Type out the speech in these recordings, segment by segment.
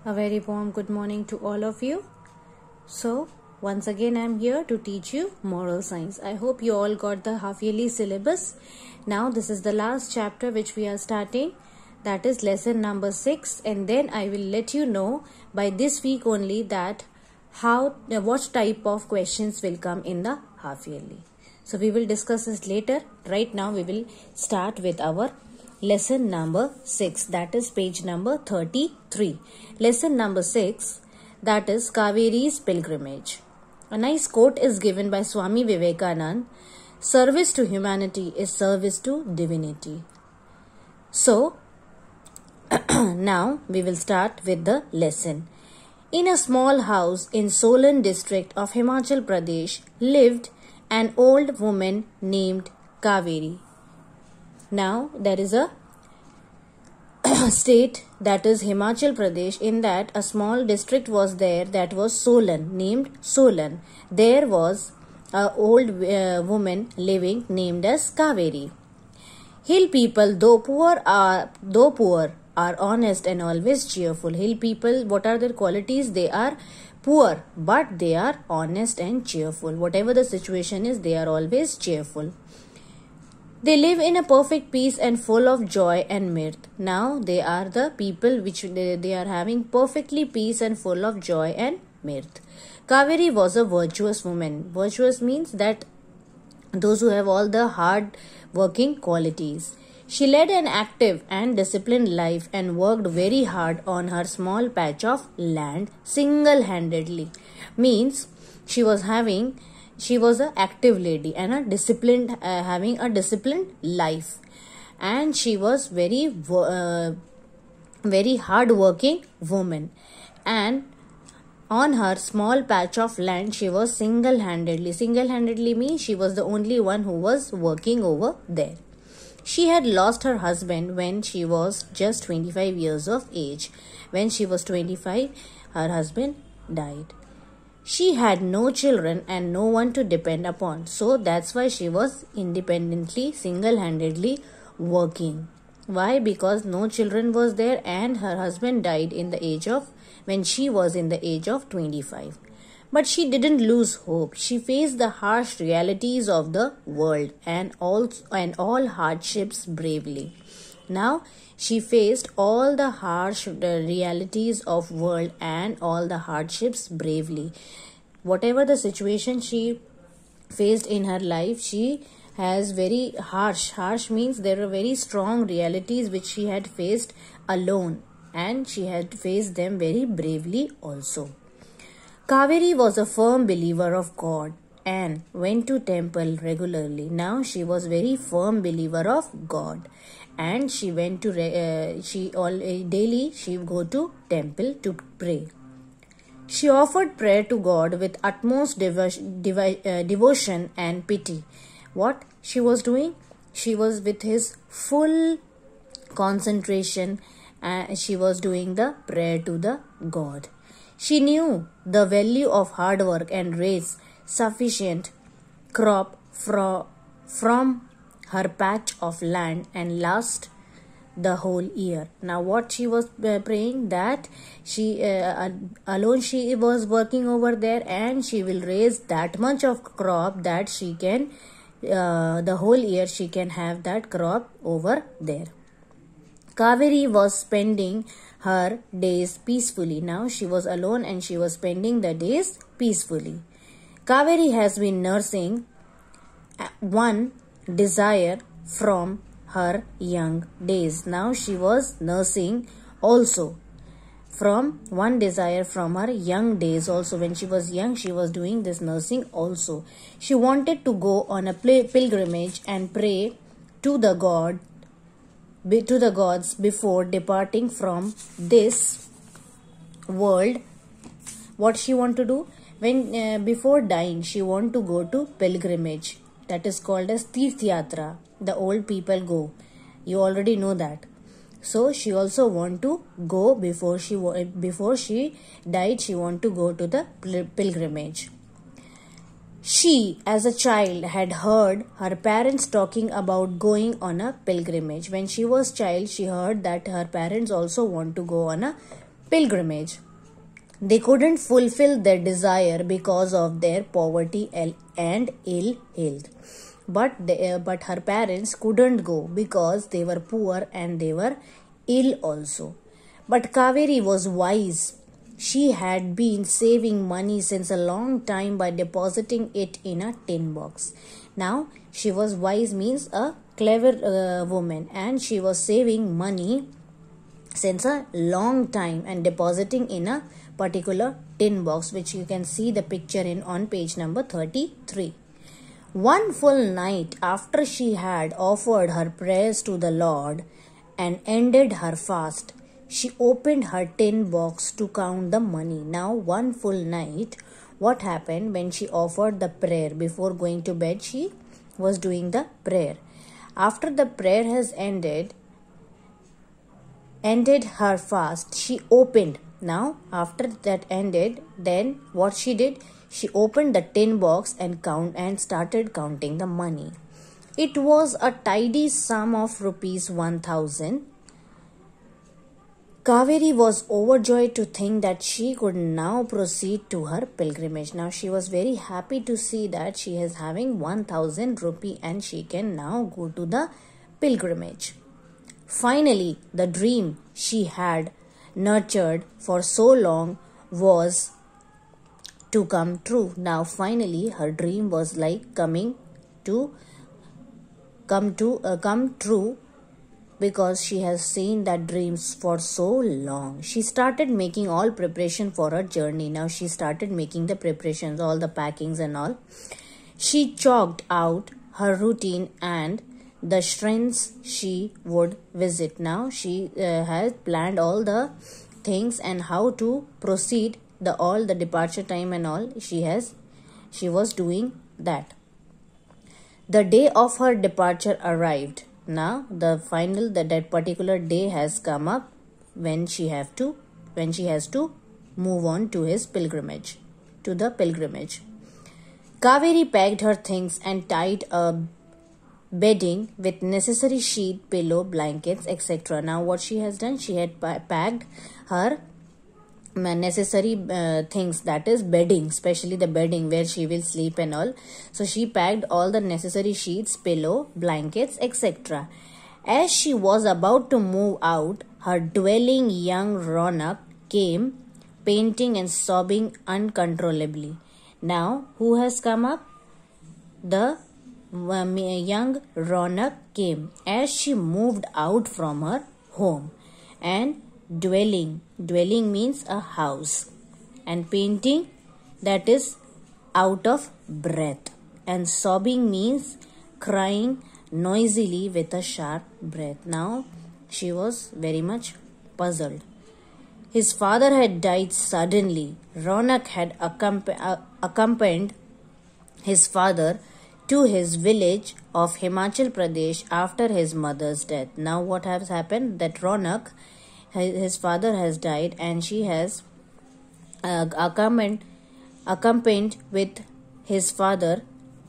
A very warm good morning to all of you. So, once again I am here to teach you moral science. I hope you all got the half yearly syllabus. Now this is the last chapter which we are starting. That is lesson number 6, and then I will let you know by this week only that what type of questions will come in the half yearly. So we will discuss this later. Right now we will start with our lesson number 6, that is page number 33. Lesson number 6, that is Kaveri's pilgrimage. A nice quote is given by Swami Vivekananda: service to humanity is service to divinity. So now we will start with the lesson. In a small house in Solan district of Himachal Pradesh lived an old woman named Kaveri. Now there is a state, that is Himachal Pradesh. In that a small district was there, that was Solan, named Solan. There was a old woman living named as Kaveri. Hill people, though poor, are honest and always cheerful. Hill people, what are their qualities? They are poor, but they are honest and cheerful. Whatever the situation is, they are always cheerful. They live in a perfect peace and full of joy and mirth. Now they are the people which they are having perfectly peace and full of joy and mirth. Kaveri was a virtuous woman. Virtuous means that those who have all the hard working qualities. She led an active and disciplined life and worked very hard on her small patch of land single-handedly. Means she was an active lady and a disciplined, having a disciplined life, and she was very hard-working woman. And on her small patch of land, she was single-handedly. Single-handedly means she was the only one who was working over there. She had lost her husband when she was just 25 years of age. When she was 25, her husband died. She had no children and no one to depend upon. So that's why she was independently, single-handedly working. Why? Because no children was there and her husband died when she was in the age of 25. But she didn't lose hope. She faced the harsh realities of the world and all hardships bravely. Now she faced all the harsh realities of world and all the hardships bravely. Whatever the situation she faced in her life, she has very harsh. Harsh means there are very strong realities which she had faced alone, and she had faced them very bravely also. Kaveri was a firm believer of God and went to temple regularly. Now she was very firm believer of God, and she went to daily she would go to temple to pray. She offered prayer to God with utmost devotion and pity. What she was doing? She was with his full concentration, and she was doing the prayer to the God. She knew the value of hard work and raised sufficient crop from her patch of land and last the whole year. Now what she was praying, that she alone she was working over there, and she will raise that much of crop that she can the whole year she can have that crop over there. Kaveri was spending her days peacefully. Now she was alone and she was spending the days peacefully. Kaveri has been nursing one desire from her young days. Now she was nursing also from one desire from her young days also. When she was young, she was doing this nursing also. She wanted to go on a pilgrimage and pray to the gods before departing from this world. What she want to do? When before dying, she want to go to pilgrimage. That is called as Tirth Yatra. The old people go. You already know that. So she also want to go before she died. She want to go to the pilgrimage. She, as a child, had heard her parents talking about going on a pilgrimage. When she was child, she heard that her parents also want to go on a pilgrimage. They couldn't fulfill their desire because of their poverty and ill health. But her parents couldn't go because they were poor and they were ill also. But Kaveri was wise. She had been saving money since a long time by depositing it in a tin box. Now, she was wise means a clever woman, and she was saving money since a long time and depositing in a particular tin box, which you can see the picture in on page number 33. One full night after she had offered her prayers to the Lord and ended her fast, she opened her tin box to count the money. Now, one full night, what happened when she offered the prayer? Before going to bed, she was doing the prayer. After the prayer has ended her fast, she opened. Now, after that ended, then what she did? She opened the tin box and started counting the money. It was a tidy sum of rupees 1,000. Kaveri was overjoyed to think that she could now proceed to her pilgrimage. Now she was very happy to see that she is having 1,000 rupee and she can now go to the pilgrimage. Finally, the dream she had nurtured for so long was to come true. Now finally her dream was like come true, because she has seen that dreams for so long. She started making all preparation for her journey. Now she started making the preparations, all the packings and all. She chalked out her routine and the shrines she would visit. Now she has planned all the things and how to proceed, all the departure time and all. She was doing that. The day of her departure arrived. Now that particular day has come up when she has to move on to the pilgrimage. Kaveri packed her things and tied a bedding with necessary sheet, pillow, blankets, etc. Now what she has done, she had packed her necessary things, that is bedding, especially the bedding where she will sleep and all. So she packed all the necessary sheets, pillow, blankets, etc. As she was about to move out, her dwelling young Ronak came, panting and sobbing uncontrollably. Now who has come up? The young Ronak came as she moved out from her home, and dwelling means a house, and panting, that is out of breath, and sobbing means crying noisily with a sharp breath. Now she was very much puzzled. His father had died suddenly. Ronak had accompanied his father to his village of Himachal Pradesh after his mother's death. Now what has happened? That Ronak, his father has died, and she has accompanied with his father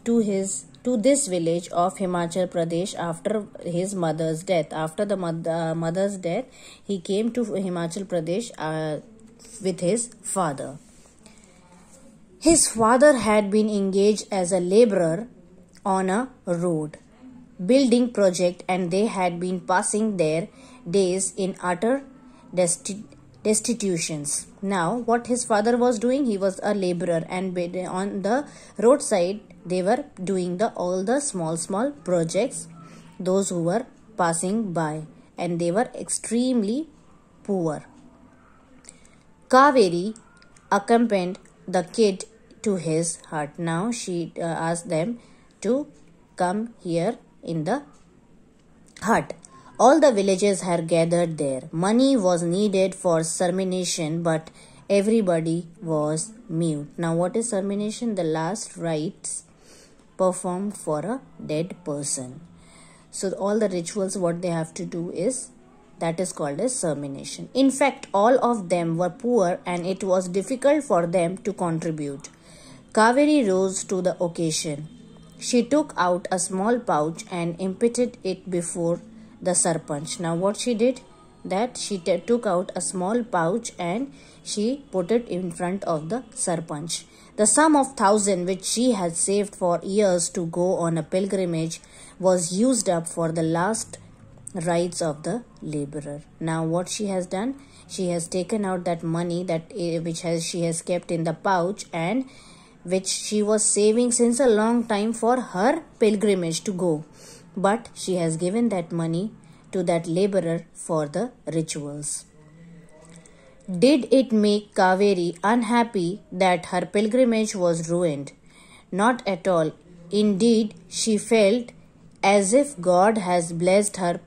to this village of Himachal Pradesh after his mother's death. After the mother's death, he came to Himachal Pradesh with his father. His father had been engaged as a laborer on a road building project, and they had been passing their days in utter destitutions. Now what his father was doing, he was a laborer, and on the roadside they were doing all the small projects, those who were passing by, and they were extremely poor. Kaveri accompanied the kid to his hut. Now she asked them to come here in the hut. All the villagers had gathered there. Money was needed for sermonation, but everybody was mute. Now what is sermonation? The last rites performed for a dead person. So all the rituals what they have to do is, that is called as sermonation. In fact, all of them were poor and it was difficult for them to contribute. Kaveri rose to the occasion. She took out a small pouch and emptied it before the sarpanch. Now what she did? that she took out a small pouch and she put it in front of the Sarpanch. The sum of 1,000 which she had saved for years to go on a pilgrimage was used up for the last rites of the laborer. Now what she has done? She has taken out that money she has kept in the pouch and which she was saving since a long time for her pilgrimage to go. But she has given that money to that laborer for the rituals. Did it make Kaveri unhappy that her pilgrimage was ruined? Not at all. Indeed, she felt as if God has blessed her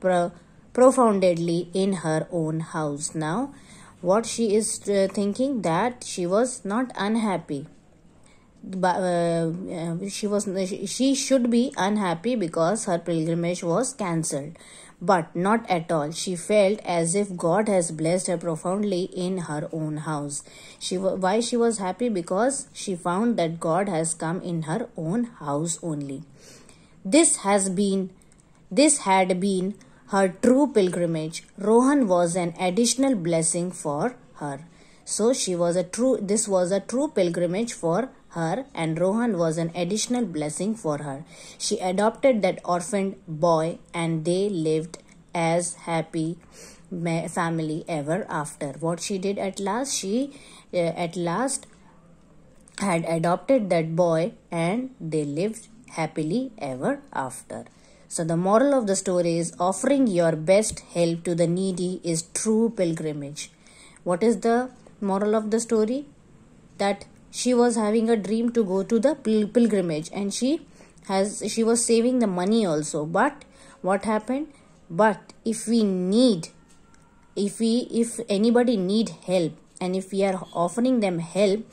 profoundly in her own house. Now, what she is thinking, that she was not unhappy. She should be unhappy because her pilgrimage was cancelled, but not at all. She felt as if God has blessed her profoundly in her own house. Why she was happy? Because she found that God has come in her own house only. This had been her true pilgrimage. Rohan was an additional blessing for her. So this was a true pilgrimage for her, and Rohan was an additional blessing for her. She adopted that orphaned boy and they lived as happy family ever after. What she did at last? She at last had adopted that boy and they lived happily ever after. So the moral of the story is, offering your best help to the needy is true pilgrimage. What is the moral of the story? That she was having a dream to go to the pilgrimage and she was saving the money also. But what happened? But if anybody need help and if we are offering them help,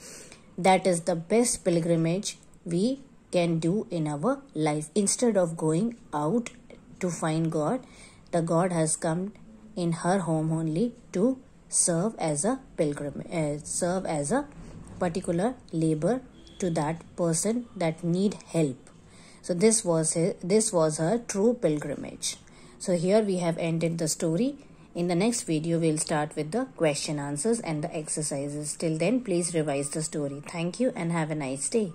that is the best pilgrimage we can do in our life. Instead of going out to find God, the God has come in her home only to serve as a pilgrim, serve as a particular labor to that person that need help. So this was her true pilgrimage. So here we have ended the story. In the next video, we'll start with the question answers and the exercises. Till then, please revise the story. Thank you and have a nice day.